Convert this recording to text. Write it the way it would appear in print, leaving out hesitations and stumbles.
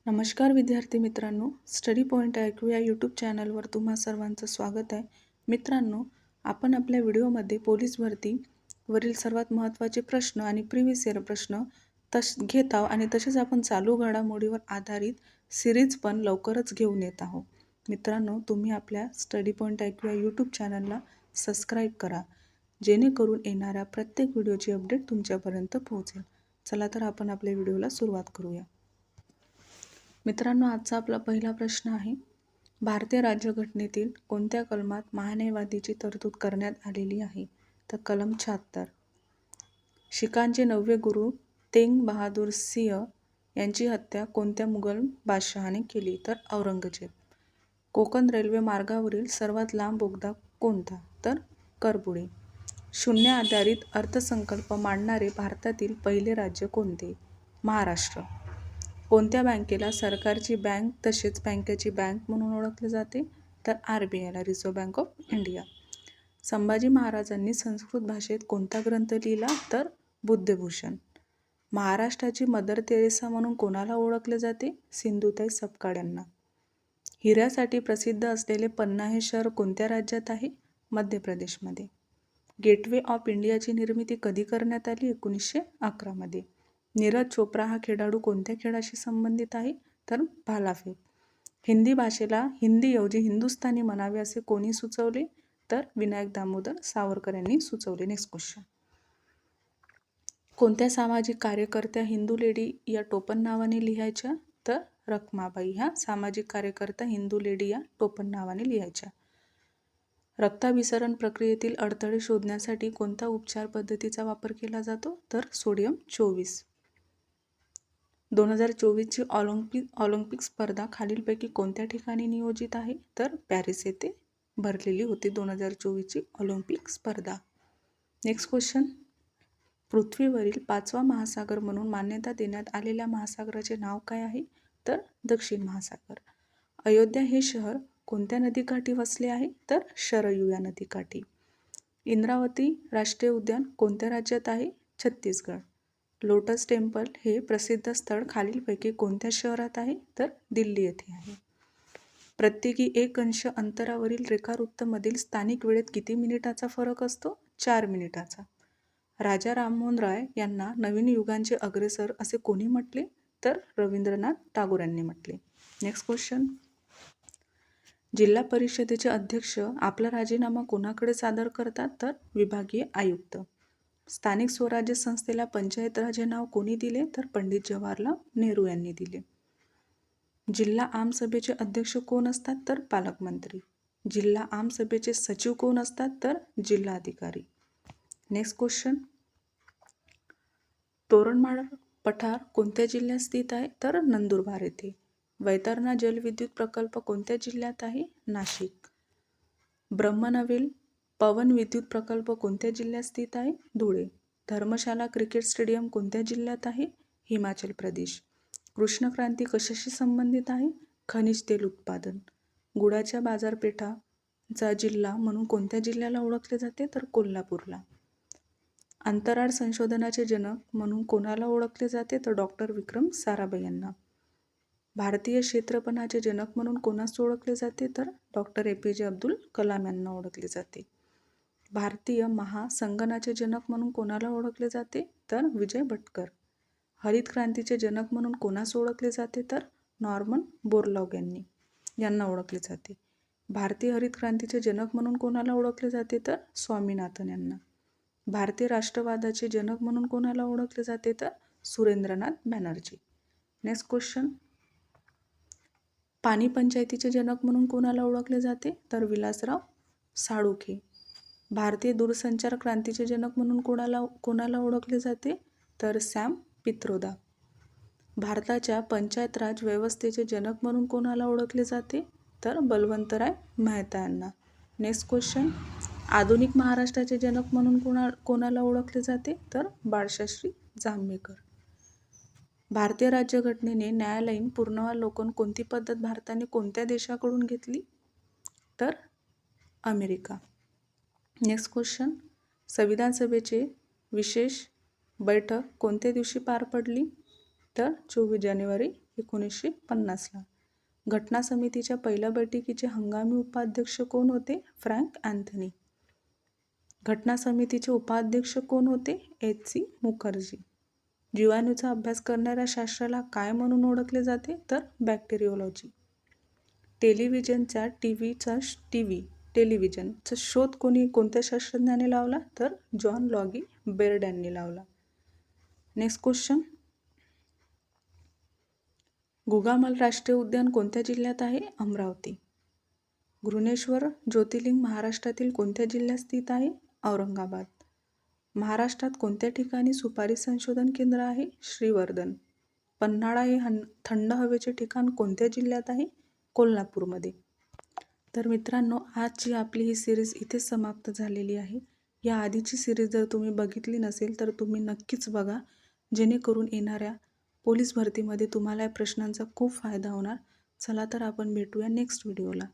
नमस्कार विद्यार्थी मित्रांनो, स्टडी पॉईंट ऐकू या यूट्यूब चॅनलवर तुम्हा सर्वांचं स्वागत आहे. मित्रांनो, आपण आपल्या व्हिडिओमध्ये पोलीस भरतीवरील सर्वात महत्त्वाचे प्रश्न आणि प्रिव्हियस इयर प्रश्न घेत आहोत आणि तसेच आपण चालू घडामोडीवर आधारित सिरीज पण लवकरच घेऊन येत आहोत. मित्रांनो, तुम्ही आपल्या स्टडी पॉईंट ऐकू या यूट्यूब चॅनलला सबस्क्राईब करा, जेणेकरून येणाऱ्या प्रत्येक व्हिडिओची अपडेट तुमच्यापर्यंत पोहोचेल. चला तर आपण आपल्या व्हिडिओला सुरुवात करूया. मित्रांनो, आजचा आपला पहिला प्रश्न आहे, भारतीय राज्यघटनेतील कोणत्या कलमात महान्यायवादीची तरतूद करण्यात आलेली आहे? तर कलम 76. शीखांचे 9वे गुरु तेग बहादूर सिंह यांची हत्या कोणत्या मुघल बादशहाने केली? तर औरंगजेब. कोकण रेल्वे मार्गावरील सर्वात लांब बोगदा कोणता? तर करबुडे. शून्य आधारित अर्थसंकल्प मांडणारे भारतातील पहिले राज्य कोणते? महाराष्ट्र. कोणत्या बँकेला सरकारची बँक तसेच बँकेची बँक म्हणून ओळखले जाते? तर RBI ला, reserve bank of India. Sambhaji महाराजांनी संस्कृत भाषेत कोणता ग्रंथ लिहिला? तर बुद्धभूषण. महाराष्ट्राची मदर तेरेसा म्हणून कोणाला ओळखले जाते? सिंधुताई सपकाळ यांना. हिऱ्यासाठी प्रसिद्ध असलेले पन्ना हे शहर कोणत्या राज्यात आहे? मध्य प्रदेशमध्ये. गेटवे ऑफ इंडियाची निर्मिती कधी करण्यात आली? 1911 मध्ये. नीरज चोप्रा हा खेळाडू कोणत्या खेळाशी संबंधित आहे? तर भालाफेक. हिंदी भाषेला हिंदीऐवजी हिंदुस्थानी म्हणावे असे कोणी सुचवले? तर विनायक दामोदर सावरकर यांनी सुचवले. Next question. कोणत्या सामाजिक कार्यकर्त्या हिंदू लेडी या टोपण नावाने लिहायच्या? तर रखमाबाई ह्या सामाजिक कार्यकर्त्या हिंदू लेडी या टोपण नावाने लिहायच्या. रक्ताभिसरण प्रक्रियेतील अडथळे शोधण्यासाठी कोणत्या उपचार पद्धतीचा वापर केला जातो? तर सोडियम 24. 2024ची ऑलिम्पिक स्पर्धा खालीलपैकी कोणत्या ठिकाणी नियोजित आहे? तर पॅरिस येथे भरलेली होती 2024ची ऑलिम्पिक स्पर्धा. Next question. पृथ्वीवरील 5वा महासागर म्हणून मान्यता देण्यात आलेल्या महासागराचे नाव काय आहे? तर दक्षिण महासागर. अयोध्या हे शहर कोणत्या नदीकाठी वसले आहे? तर शरयू या नदीकाठी. इंद्रावती राष्ट्रीय उद्यान कोणत्या राज्यात आहे? छत्तीसगड. लोटस टेम्पल हे प्रसिद्ध स्थळ खालीलपैकी कोणत्या शहरात आहे? तर दिल्ली येथे आहे. प्रत्येकी 1 अंश अंतरावरील रेखावृत्तामधील स्थानिक वेळेत किती मिनिटाचा फरक असतो? 4 मिनिटाचा. राजा राममोहन राय यांना नवीन युगांचे अग्रेसर असे कोणी म्हटले? तर रवींद्रनाथ टागोर यांनी म्हटले. Next question. जिल्हा परिषदेचे अध्यक्ष आपला राजीनामा कोणाकडे सादर करतात? तर विभागीय आयुक्त. स्थानिक स्वराज्य संस्थेला पंचायत राज हे नाव कोणी दिले? तर पंडित जवाहरलाल नेहरू यांनी दिले. जिल्हा आमसभेचे अध्यक्ष कोण असतात? तर पालकमंत्री. जिल्हा आमसभेचे सचिव कोण असतात? तर जिल्हाधिकारी. Next question. तोरणमाळ पठार कोणत्या जिल्ह्यात स्थित आहे? तर नंदुरबार येथे. वैतरणा जलविद्युत प्रकल्प कोणत्या जिल्ह्यात आहे? नाशिक. ब्रह्मनवेल पवन विद्युत प्रकल्प कोणत्या जिल्ह्यात स्थित आहे? धुळे. धर्मशाला क्रिकेट स्टेडियम कोणत्या जिल्ह्यात आहे? हिमाचल प्रदेश. कृष्ण क्रांती कशाशी संबंधित आहे? खनिज तेल उत्पादन. गुळाच्या बाजारपेठाचा जिल्हा म्हणून कोणत्या जिल्ह्याला ओळखले जाते? तर कोल्हापूरला. अंतराळ संशोधनाचे जनक म्हणून कोणाला ओळखले जाते? तर डॉक्टर विक्रम साराभाई यांना. भारतीय क्षेत्रफळाचे जनक म्हणून कोणास ओळखले जाते? तर डॉक्टर APJ अब्दुल कलाम यांना ओळखले जाते. भारतीय महासंगणकाचे जनक म्हणून कोणाला ओळखले जाते? तर विजय भटकर. हरित क्रांतीचे जनक म्हणून कोणास ओळखले जाते? तर नॉर्मन बोरलॉग यांना ओळखले जाते. भारतीय हरित क्रांतीचे जनक म्हणून कोणाला ओळखले जाते? तर स्वामीनाथन यांना. भारतीय राष्ट्रवादाचे जनक म्हणून कोणाला ओळखले जाते? तर सुरेंद्रनाथ बॅनर्जी. Next question. पाणी पंचायतीचे जनक म्हणून कोणाला ओळखले जाते? तर विलासराव साळुंखे. भारतीय दूरसंचार क्रांतीचे जनक म्हणून कोणाला ओळखले जाते? तर सॅम पित्रोदा. भारताच्या पंचायत राज व्यवस्थेचे जनक म्हणून कोणाला ओळखले जाते? तर बलवंतराय मेहता यांना. Next question. आधुनिक महाराष्ट्राचे जनक म्हणून कोणाला ओळखले जाते? तर बाळशास्त्री जांभेकर. भारतीय राज्यघटनेने न्यायालयीन पुनरावलोकन कोणती पद्धत भारताने कोणत्या देशाकडून घेतली? तर अमेरिका. Next question. संविधान सभेचे विशेष बैठक कोणत्या दिवशी पार पडली? तर 24 जानेवारी 1950ला. घटना समितीच्या पहिल्या बैठकीचे हंगामी उपाध्यक्ष कोण होते? Frank Anthony. घटना समितीचे उपाध्यक्ष कोण होते? एच.सी. मुखर्जी. जीवाणूचा अभ्यास करणाऱ्या शास्त्राला काय म्हणून ओळखले जाते? तर बॅक्टेरिओलॉजी. टेलिव्हिजनच्या टेलिव्हिजनचा शोध कोणत्या शास्त्रज्ञाने लावला? तर जॉन लॉगी बेर्ड यांनी लावला. Next question. गुगामल राष्ट्रीय उद्यान कोणत्या जिल्ह्यात आहे? अमरावती. घृणेश्वर ज्योतिर्लिंग महाराष्ट्रातील कोणत्या जिल्ह्यात स्थित आहे? औरंगाबाद. महाराष्ट्रात कोणत्या ठिकाणी सुपारी संशोधन केंद्र आहे? श्रीवर्धन. पन्हाळा हे थंड हवेचे ठिकाण कोणत्या जिल्ह्यात आहे? कोल्हापूरमध्ये. तर मित्रांनो, आजची आपली ही सिरीज इथेच समाप्त झालेली आहे. या आधीची सिरीज जर तुम्ही बघितली नसेल तर तुम्ही नक्कीच बघा, जेणेकरून येणाऱ्या पोलीस भरतीमध्ये तुम्हाला या प्रश्नांचा खूप फायदा होणार. चला तर आपण भेटूया नेक्स्ट व्हिडिओला.